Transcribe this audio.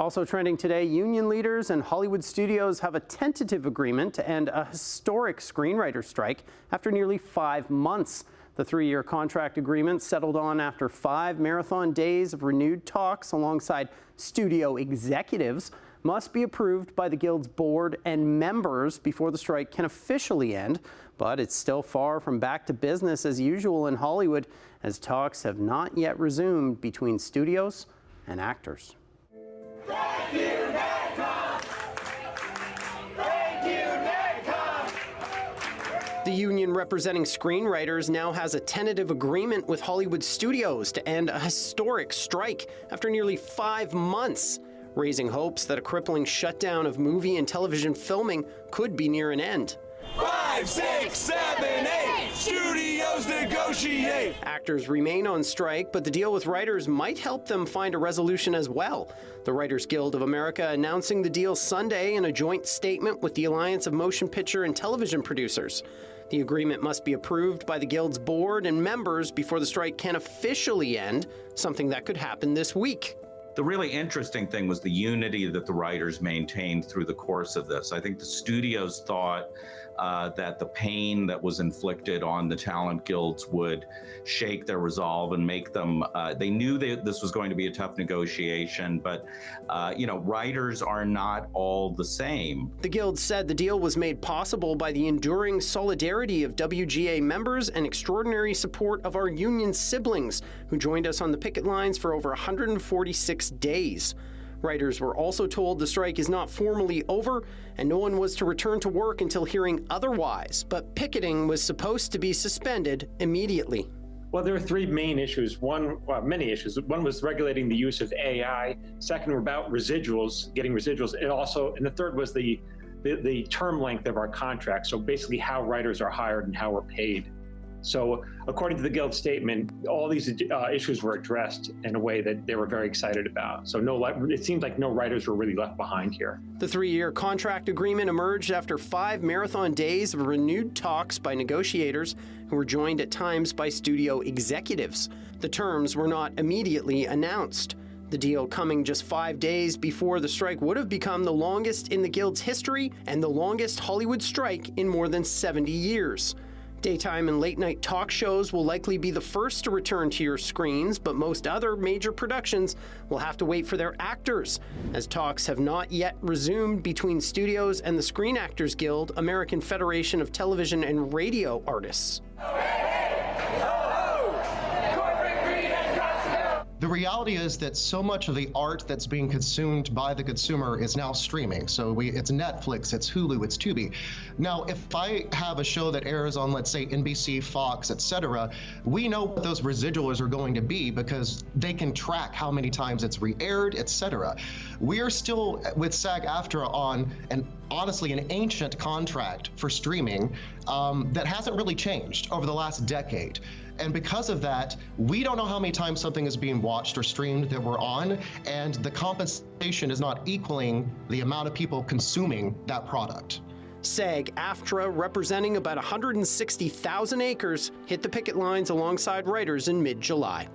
Also trending today, union leaders and Hollywood studios have a tentative agreement to end a historic screenwriter strike after nearly 5 months. The 3-year contract agreement, settled on after 5 marathon days of renewed talks alongside studio executives, must be approved by the Guild's board and members before the strike can officially end. But it's still far from back to business as usual in Hollywood, as talks have not yet resumed between studios and actors. Thank you, NATCOM! Thank you, NATCOM! The union representing screenwriters now has a tentative agreement with Hollywood studios to end a historic strike after nearly 5 months, raising hopes that a crippling shutdown of movie and television filming could be near an end. 5, 6, 7, 8, studios negotiate. Actors remain on strike, but the deal with writers might help them find a resolution as well. The Writers Guild of America announcing the deal Sunday in a joint statement with the Alliance of Motion Picture and Television Producers. The agreement must be approved by the Guild's board and members before the strike can officially end, something that could happen this week. The really interesting thing was the unity that the writers maintained through the course of this. I think the studios thought that the pain that was inflicted on the talent guilds would shake their resolve and make them, they knew that this was going to be a tough negotiation, but writers are not all the same. The Guild said the deal was made possible by the enduring solidarity of WGA members and extraordinary support of our union siblings who joined us on the picket lines for over 146 days. Writers were also told the strike is not formally over and no one was to return to work until hearing otherwise, but picketing was supposed to be suspended immediately. Well, there are 3 main issues. Many issues. One was regulating the use of AI. Second, were about residuals, getting residuals, and the third was the term length of our contract. So basically how writers are hired and how we're paid. So according to the Guild statement, all these issues were addressed in a way that they were very excited about. So it seems like no writers were really left behind here. The 3-year contract agreement emerged after 5 marathon days of renewed talks by negotiators who were joined at times by studio executives. The terms were not immediately announced. The deal coming just 5 days before the strike would have become the longest in the Guild's history and the longest Hollywood strike in more than 70 years. Daytime and late-night talk shows will likely be the first to return to your screens, but most other major productions will have to wait for their actors, as talks have not yet resumed between studios and the Screen Actors Guild, American Federation of Television and Radio Artists. The reality is that so much of the art that's being consumed by the consumer is now streaming. So it's Netflix, it's Hulu, it's Tubi. Now, if I have a show that airs on, let's say, NBC, Fox, etc., we know what those residuals are going to be because they can track how many times it's re-aired, etc. We are still with SAG-AFTRA on honestly an ancient contract for streaming that hasn't really changed over the last decade. And because of that, we don't know how many times something is being watched or streamed that we're on, and the compensation is not equaling the amount of people consuming that product. SAG-AFTRA, representing about 160,000 acres, hit the picket lines alongside writers in mid-July.